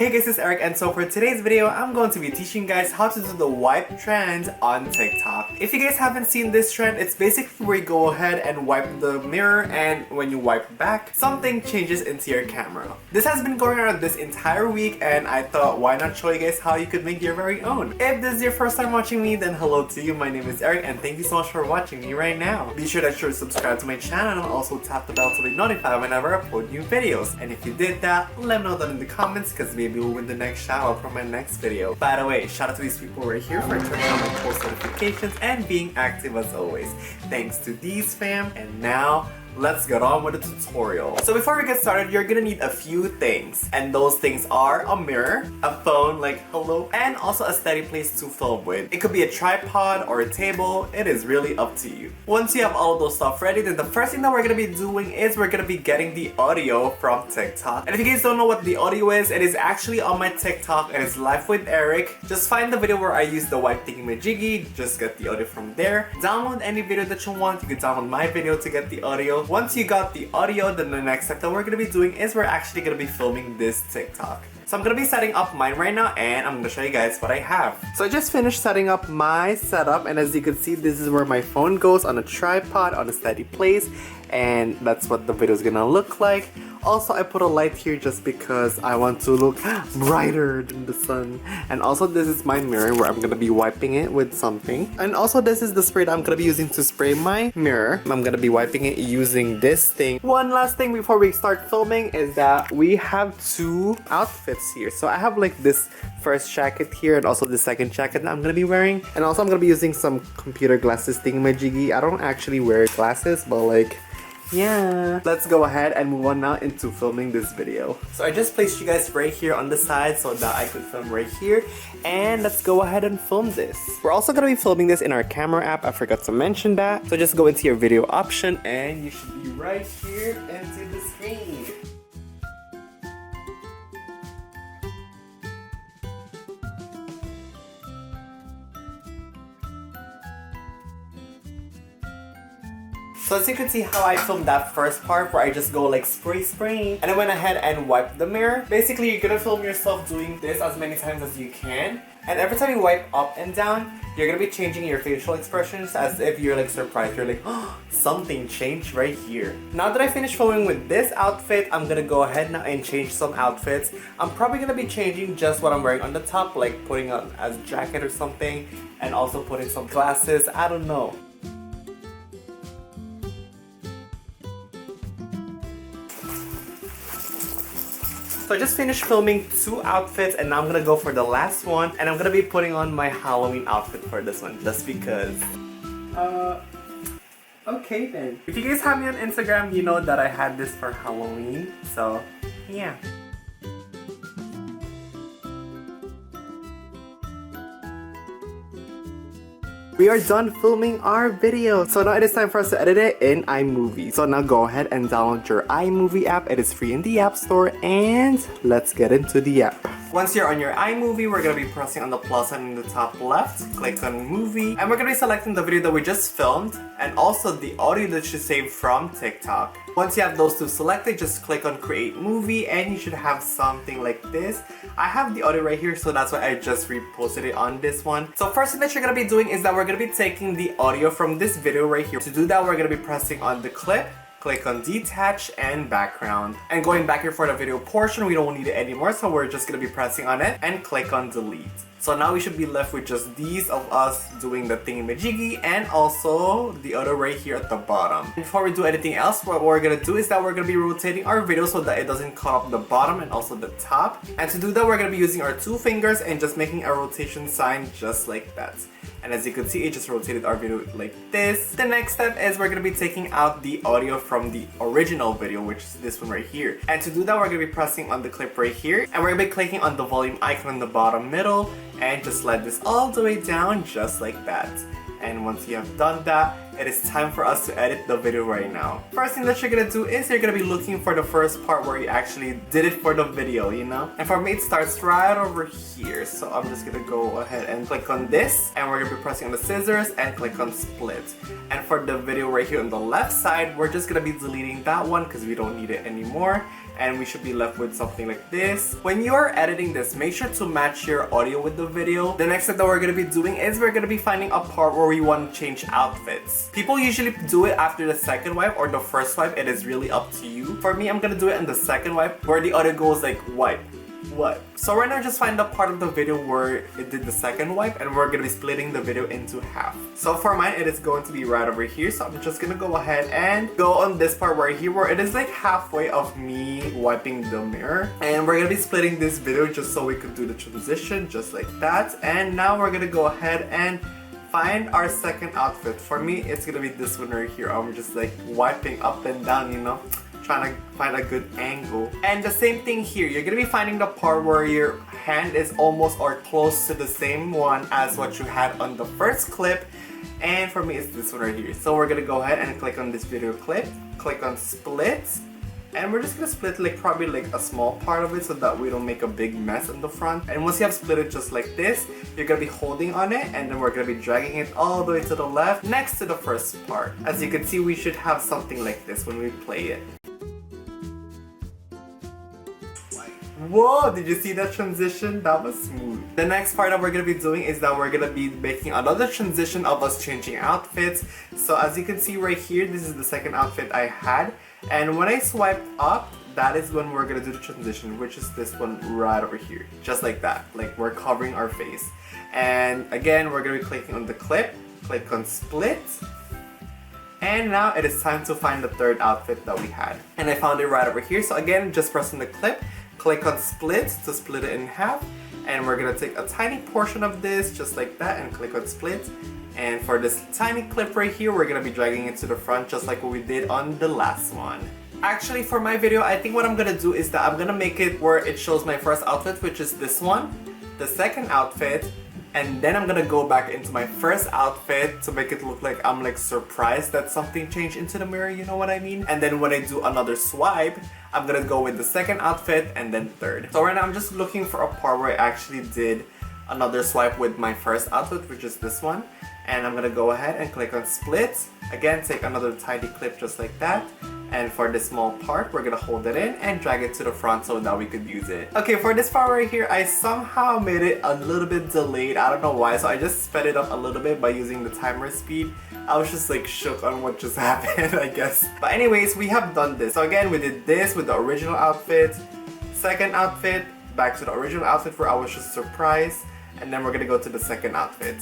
Hey guys, it's Eric, and so for today's video, I'm going to be teaching you guys how to do the wipe trend on TikTok. If you guys haven't seen this trend, it's basically where you go ahead and wipe the mirror, and when you wipe back, something changes into your camera. This has been going around this entire week, and I thought why not show you guys how you could make your very own. If this is your first time watching me, then hello to you. My name is Eric, and thank you so much for watching me right now. Be sure to subscribe to my channel and also tap the bell to be notified whenever I upload new videos. And if you did that, let me know down in the comments, because maybe we'll win the next shout out from my next video. By the way, shout out to these people right here for turning on my post notifications and being active as always. Thanks to these fam, and now let's get on with the tutorial. So before we get started, you're gonna need a few things, and those things are a mirror, a phone like hello, and also a steady place to film with. It could be a tripod or a table, it is really up to you. Once you have all of those stuff ready, then the first thing that we're gonna be doing is we're gonna be getting the audio from TikTok. And if you guys don't know what the audio is, it is actually on my TikTok. It is Live with Eric. Just find the video where I use the white thingy-majiggy, just get the audio from there. Download any video that you want. You can download my video to get the audio. Once you got the audio, then the next step that we're gonna be doing is we're actually gonna be filming this TikTok. So I'm gonna be setting up mine right now, and I'm gonna show you guys what I have. So I just finished setting up my setup, and as you can see, this is where my phone goes on a tripod on a steady place, and that's what the video is gonna look like. Also, I put a light here just because I want to look brighter than the sun. And also, this is my mirror where I'm gonna be wiping it with something. And also, this is the spray that I'm gonna be using to spray my mirror. I'm gonna be wiping it using this thing. One last thing before we start filming is that we have two outfits here. So I have like this first jacket here and also the second jacket that I'm gonna be wearing. And also, I'm gonna be using some computer glasses thingamajiggy. I don't actually wear glasses, but like, yeah. Let's go ahead and move on now into filming this video. So I just placed you guys right here on the side so that I could film right here. And let's go ahead and film this. We're also going to be filming this in our camera app. I forgot to mention that. So just go into your video option and you should be right here into the screen. So as you can see how I filmed that first part where I just go like spray, and I went ahead and wiped the mirror. Basically, you're gonna film yourself doing this as many times as you can. And every time you wipe up and down, you're gonna be changing your facial expressions as if you're like surprised. You're like, oh, something changed right here. Now that I finished filming with this outfit, I'm gonna go ahead now and change some outfits. I'm probably gonna be changing just what I'm wearing on the top, like putting on as a jacket or something, and also putting some glasses, I don't know. So I just finished filming two outfits, and now I'm gonna go for the last one, and I'm gonna be putting on my Halloween outfit for this one just because. Okay then. If you guys have me on Instagram, you know that I had this for Halloween, so yeah. We are done filming our video. So now it is time for us to edit it in iMovie. So now go ahead and download your iMovie app. It is free in the App Store, and let's get into the app. Once you're on your iMovie, we're gonna be pressing on the plus sign in the top left, click on movie, and we're gonna be selecting the video that we just filmed and also the audio that you saved from TikTok. Once you have those two selected, just click on create movie and you should have something like this. I have the audio right here, so that's why I just reposted it on this one. So first thing that you're gonna be doing is that we're gonna be taking the audio from this video right here. To do that, we're gonna be pressing on the clip, click on detach and background. And going back here for the video portion, we don't need it anymore, so we're just gonna be pressing on it and click on delete. So now we should be left with just these of us doing the thingy-majiggy and also the other right here at the bottom. Before we do anything else, what we're gonna do is that we're gonna be rotating our video so that it doesn't cut up the bottom and also the top. And to do that, we're gonna be using our two fingers and just making a rotation sign just like that. And as you can see, it just rotated our video like this. The next step is we're gonna be taking out the audio from the original video, which is this one right here. And to do that, we're gonna be pressing on the clip right here, and we're gonna be clicking on the volume icon in the bottom middle, and just slide this all the way down just like that. And once you have done that, it is time for us to edit the video right now. First thing that you're gonna do is you're gonna be looking for the first part where you actually did it for the video, you know? And for me, it starts right over here. So I'm just gonna go ahead and click on this, and we're gonna be pressing on the scissors and click on split. And for the video right here on the left side, we're just gonna be deleting that one because we don't need it anymore. and we should be left with something like this. When you are editing this, make sure to match your audio with the video. The next step that we're going to be doing is we're going to be finding a part where we want to change outfits. People usually do it after the second wipe or the first wipe. It is really up to you. For me, I'm going to do it in the second wipe where the audio goes like wipe. What? So right now, just find the part of the video where it did the second wipe, and we're going to be splitting the video into half. So for mine, it is going to be right over here. So I'm just going to go ahead and go on this part right here where it is like halfway of me wiping the mirror. And we're going to be splitting this video just so we could do the transition just like that. And now we're going to go ahead and find our second outfit. For me, it's going to be this one right here. I'm just like wiping up and down, you know, trying to find a good angle. And the same thing here, you're gonna be finding the part where your hand is almost or close to the same one as what you had on the first clip. And for me, it's this one right here. So we're gonna go ahead and click on this video clip, click on split, and we're just gonna split like probably like a small part of it so that we don't make a big mess in the front. And once you have split it just like this, you're gonna be holding on it, and then we're gonna be dragging it all the way to the left next to the first part. As you can see, we should have something like this when we play it. Whoa, did you see that transition? That was smooth. The next part that we're going to be doing is that we're going to be making another transition of us changing outfits. So as you can see right here, this is the second outfit I had. And when I swipe up, that is when we're going to do the transition, which is this one right over here. Just like that, like we're covering our face. And again, we're going to be clicking on the clip, click on split. And now it is time to find the third outfit that we had. And I found it right over here. So again, just press on the clip, click on split to split it in half, and we're gonna take a tiny portion of this just like that and click on split. And for this tiny clip right here, we're gonna be dragging it to the front just like what we did on the last one. Actually, for my video, I think what I'm gonna do is that I'm gonna make it where it shows my first outfit, which is this one, the second outfit, and then I'm gonna go back into my first outfit to make it look like I'm like surprised that something changed into the mirror, you know what I mean? And then when I do another swipe, I'm gonna go with the second outfit and then third. So right now I'm just looking for a part where I actually did another swipe with my first outfit, which is this one. And I'm gonna go ahead and click on split. Again, take another tiny clip just like that. And for this small part, we're gonna hold it in and drag it to the front so that we could use it. Okay, for this part right here, I somehow made it a little bit delayed. I don't know why, so I just sped it up a little bit by using the timer speed. I was just like shook on what just happened, I guess. But anyways, we have done this. So again, we did this with the original outfit, second outfit, back to the original outfit where I was just surprised, and then we're gonna go to the second outfit.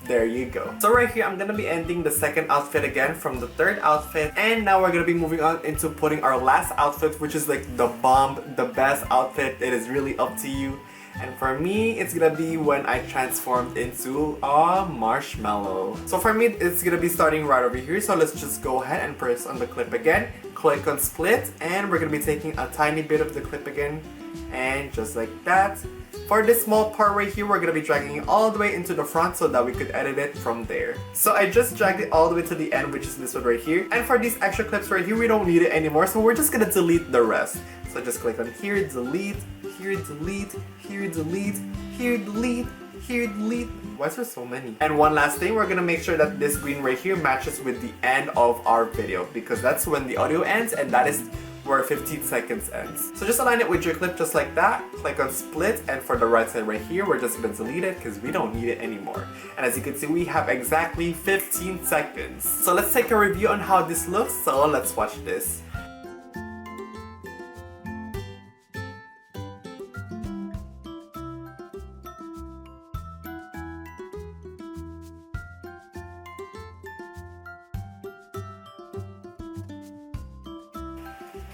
There you go. So right here, I'm gonna be ending the second outfit again from the third outfit. And now we're gonna be moving on into putting our last outfit, which is like the bomb, the best outfit. It is really up to you. And for me, it's gonna be when I transformed into a marshmallow. So for me, it's gonna be starting right over here. So let's just go ahead and press on the clip again. Click on split, and we're gonna be taking a tiny bit of the clip again. And just like that. For this small part right here, we're gonna be dragging it all the way into the front so that we could edit it from there. So I just dragged it all the way to the end, which is this one right here. And for these extra clips right here, we don't need it anymore, so we're just gonna delete the rest. So just click on here, delete, here, delete, here, delete, here, delete, here, delete. Why is there so many? And one last thing, we're gonna make sure that this green right here matches with the end of our video, because that's when the audio ends, and that is where 15 seconds ends. So just align it with your clip just like that, click on split, and for the right side right here, we're just gonna delete it because we don't need it anymore. And as you can see, we have exactly 15 seconds. So let's take a review on how this looks, so let's watch this.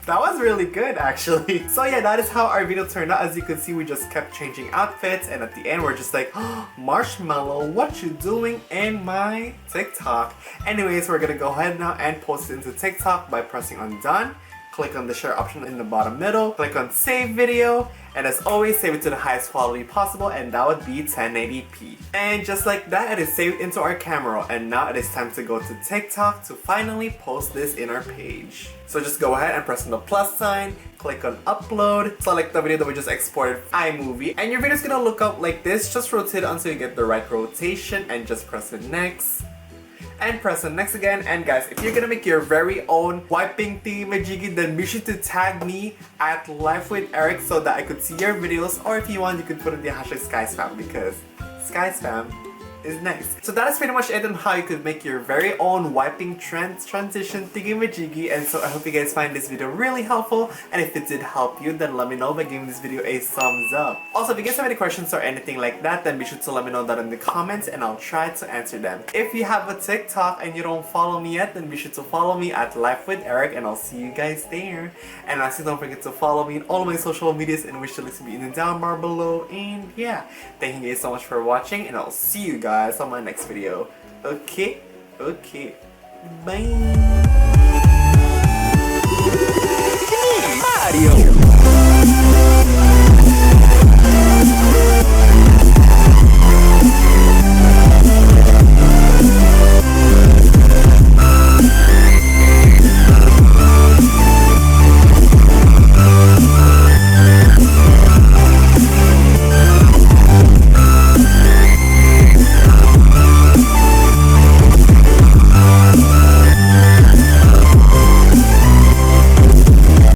That was really good actually. So yeah, that is how our video turned out. As you can see, we just kept changing outfits, and at the end we're just like, oh, Marshmallow, what you doing in my TikTok? Anyways, we're gonna go ahead now and post it into TikTok by pressing on done. Click on the share option in the bottom middle, click on save video, and as always, save it to the highest quality possible, and that would be 1080p. And just like that, it is saved into our camera, and now it is time to go to TikTok to finally post this in our page. So just go ahead and press on the plus sign, click on upload, select the video that we just exported from iMovie, and your video is gonna look up like this. Just rotate it until you get the right rotation, and just press it next. and press on next again. And guys, if you're gonna make your very own wiping thingamajiggy, then be sure to tag me at Life with Erick so that I could see your videos, or if you want, you could put in the hashtag SkyesFam because SkyesFam is nice. So that is pretty much it on how you could make your very own wiping transition thingamajiggy. And so I hope you guys find this video really helpful, and if it did help you, then let me know by giving this video a thumbs up. Also, if you guys have any questions or anything like that, then be sure to let me know that in the comments and I'll try to answer them. If you have a TikTok and you don't follow me yet, then be sure to follow me at Life with Erick, and I'll see you guys there. And also don't forget to follow me on all of my social medias, in which the links will be in the down bar below. And yeah, thank you guys so much for watching, and I'll see you guys on my next video. Okay, bye. Mario.